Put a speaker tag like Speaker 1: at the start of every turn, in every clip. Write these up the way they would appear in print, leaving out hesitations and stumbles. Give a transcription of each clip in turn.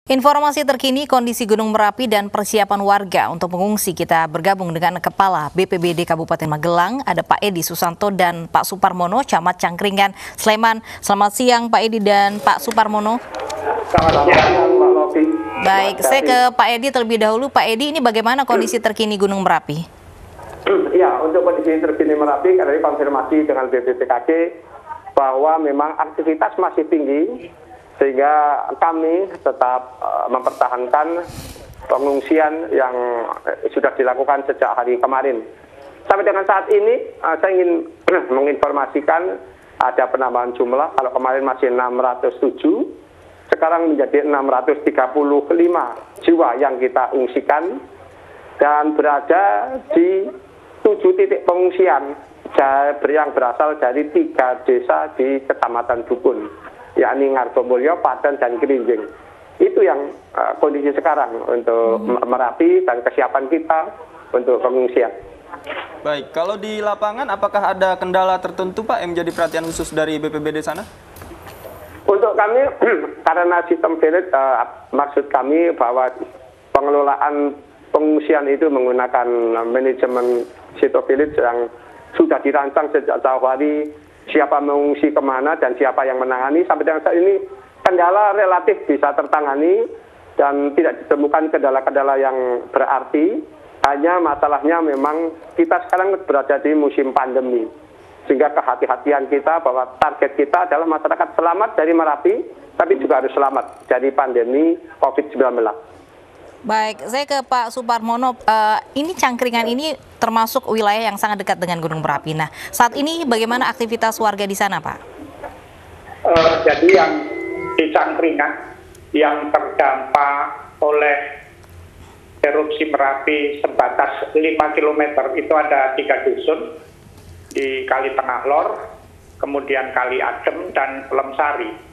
Speaker 1: Informasi terkini kondisi Gunung Merapi dan persiapan warga untuk mengungsi, kita bergabung dengan Kepala BPBD Kabupaten Magelang, ada Pak Edi Susanto dan Pak Suparmono, Camat Cangkringan, Sleman. Selamat siang Pak Edi dan Pak Suparmono.
Speaker 2: Selamat siang Mbak Lofi.
Speaker 1: Baik, saya ke Pak Edi terlebih dahulu. Pak Edi, ini bagaimana kondisi terkini Gunung Merapi?
Speaker 2: Ya, untuk kondisi terkini Merapi, karena konfirmasi dengan BPBD bahwa memang aktivitas masih tinggi, sehingga kami tetap mempertahankan pengungsian yang sudah dilakukan sejak hari kemarin. Sampai dengan saat ini, saya ingin menginformasikan ada penambahan jumlah. Kalau kemarin masih 607, sekarang menjadi 635 jiwa yang kita ungsikan dan berada di 7 titik pengungsian yang berasal dari 3 desa di Kecamatan Dukun, yakni Ngargomulyo, Padan, dan Kerinjing. Itu yang kondisi sekarang untuk Merapi dan kesiapan kita untuk pengungsian.
Speaker 3: Baik, kalau di lapangan apakah ada kendala tertentu Pak yang menjadi perhatian khusus dari BPBD sana?
Speaker 2: Untuk kami, karena sistem village, maksud kami bahwa pengelolaan pengungsian itu menggunakan manajemen Sito Village yang sudah dirancang sejak jauh hari, siapa mengungsi kemana dan siapa yang menangani. Sampai dengan saat ini kendala relatif bisa tertangani dan tidak ditemukan kendala-kendala yang berarti. Hanya masalahnya memang kita sekarang berada di musim pandemi, sehingga kehati-hatian kita bahwa target kita adalah masyarakat selamat dari Merapi, tapi juga harus selamat dari pandemi COVID-19.
Speaker 1: Baik, saya ke Pak Suparmono. Ini Cangkringan ini termasuk wilayah yang sangat dekat dengan Gunung Merapi. Nah, saat ini bagaimana aktivitas warga di sana, Pak?
Speaker 4: Jadi yang di Cangkringan yang terdampak oleh erupsi Merapi sebatas 5 km itu ada 3 dusun di Kali Tengah Lor, kemudian Kali Adem, dan Pelemsari.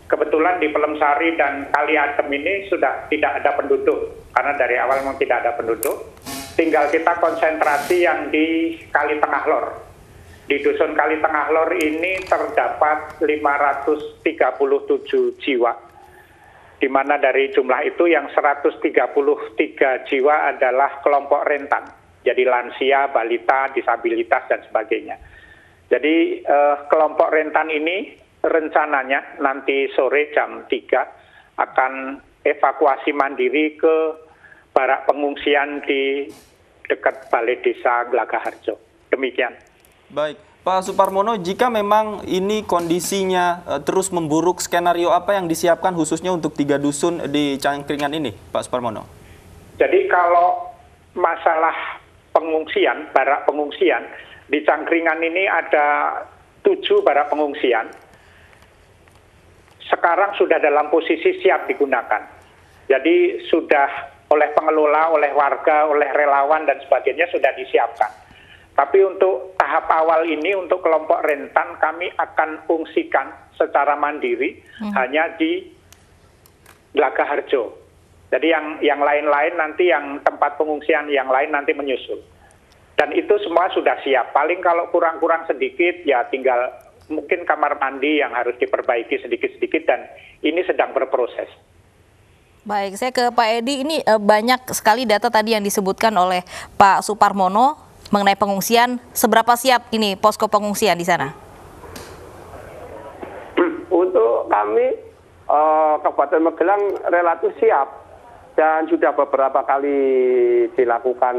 Speaker 4: Kebetulan di Pelemsari dan Kali Adem ini sudah tidak ada penduduk, karena dari awal memang tidak ada penduduk. Tinggal kita konsentrasi yang di Kali Tengah Lor. Di Dusun Kali Tengah Lor ini terdapat 537 jiwa, di mana dari jumlah itu yang 133 jiwa adalah kelompok rentan, jadi lansia, balita, disabilitas, dan sebagainya. Jadi kelompok rentan ini rencananya nanti sore jam 3 akan evakuasi mandiri ke barak pengungsian di dekat Balai Desa Glagaharjo. Demikian.
Speaker 3: Baik, Pak Suparmono, jika memang ini kondisinya terus memburuk, skenario apa yang disiapkan khususnya untuk 3 dusun di Cangkringan ini, Pak Suparmono?
Speaker 4: Jadi kalau masalah pengungsian, barak pengungsian, di Cangkringan ini ada 7 barak pengungsian. Sekarang sudah dalam posisi siap digunakan. Jadi sudah oleh pengelola, oleh warga, oleh relawan dan sebagainya sudah disiapkan. Tapi untuk tahap awal ini, untuk kelompok rentan, kami akan fungsikan secara mandiri hanya di Glagaharjo. Jadi yang lain-lain nanti, yang tempat pengungsian yang lain nanti menyusul. Dan itu semua sudah siap. Paling kalau kurang-kurang sedikit, ya tinggal mungkin kamar mandi yang harus diperbaiki sedikit-sedikit, dan ini sedang berproses.
Speaker 1: Baik, saya ke Pak Edi. Ini banyak sekali data tadi yang disebutkan oleh Pak Suparmono mengenai pengungsian. Seberapa siap ini posko pengungsian di sana?
Speaker 2: Untuk kami, Kabupaten Magelang relatif siap. Dan sudah beberapa kali dilakukan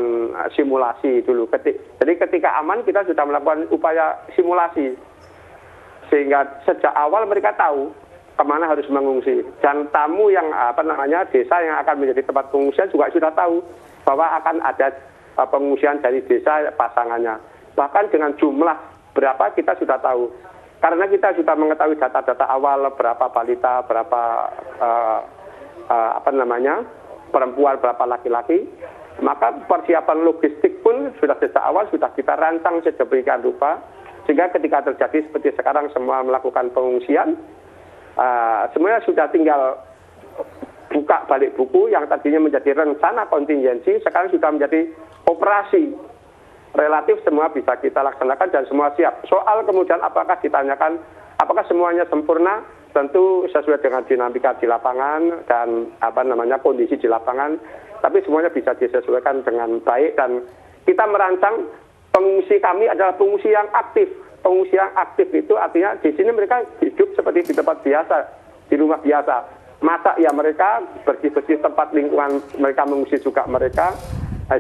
Speaker 2: simulasi dulu. Jadi ketika aman, kita sudah melakukan upaya simulasi. Sehingga sejak awal mereka tahu kemana harus mengungsi. Dan tamu yang desa yang akan menjadi tempat pengungsian juga sudah tahu bahwa akan ada pengungsian dari desa pasangannya. Bahkan dengan jumlah berapa kita sudah tahu. Karena kita sudah mengetahui data-data awal, berapa balita, berapa perempuan, berapa laki-laki. Maka persiapan logistik pun sudah sejak awal sudah kita rancang sedemikian rupa. Sehingga ketika terjadi seperti sekarang semua melakukan pengungsian, semuanya sudah tinggal buka balik buku yang tadinya menjadi rencana kontingensi, sekarang sudah menjadi operasi. Relatif semua bisa kita laksanakan dan semua siap. Soal kemudian apakah ditanyakan, apakah semuanya sempurna, tentu sesuai dengan dinamika di lapangan dan kondisi di lapangan, tapi semuanya bisa disesuaikan dengan baik dan kita merancang pengungsi kami adalah pengungsi yang aktif. Pengungsi yang aktif itu artinya di sini mereka hidup seperti di tempat biasa, di rumah biasa. Masa ya mereka bersih-bersih tempat lingkungan mereka mengungsi juga mereka,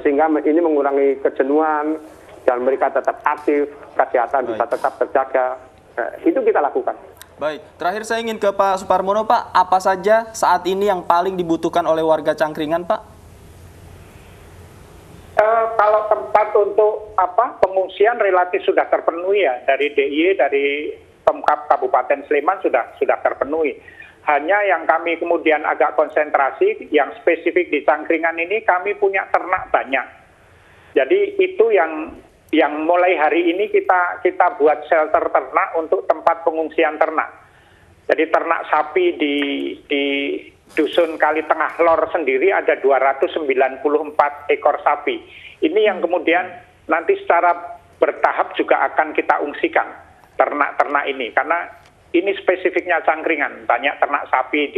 Speaker 2: sehingga ini mengurangi kejenuhan dan mereka tetap aktif, kesehatan bisa tetap terjaga. Itu kita lakukan.
Speaker 3: Baik, terakhir saya ingin ke Pak Suparmono, Pak. Apa saja saat ini yang paling dibutuhkan oleh warga Cangkringan, Pak?
Speaker 4: Kalau tempat untuk pengungsian relatif sudah terpenuhi ya, dari DIY, dari Pemkab Kabupaten Sleman sudah terpenuhi. Hanya yang kami kemudian agak konsentrasi, yang spesifik di Cangkringan ini kami punya ternak banyak. Jadi itu yang mulai hari ini kita buat shelter ternak untuk tempat pengungsian ternak. Jadi ternak sapi di Dusun Kali Tengah Lor sendiri ada 294 ekor sapi. Ini yang kemudian nanti secara bertahap juga akan kita ungsikan ternak-ternak ini. Karena ini spesifiknya Cangkringan, banyak ternak sapi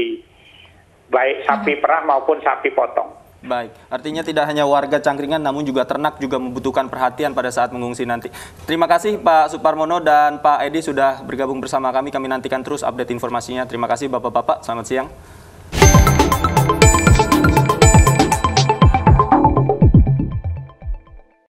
Speaker 4: baik sapi perah maupun sapi potong.
Speaker 3: Baik, artinya tidak hanya warga Cangkringan namun juga ternak juga membutuhkan perhatian pada saat mengungsi nanti. Terima kasih Pak Suparmono dan Pak Edi sudah bergabung bersama kami. Kami nantikan terus update informasinya. Terima kasih Bapak-Bapak, selamat siang.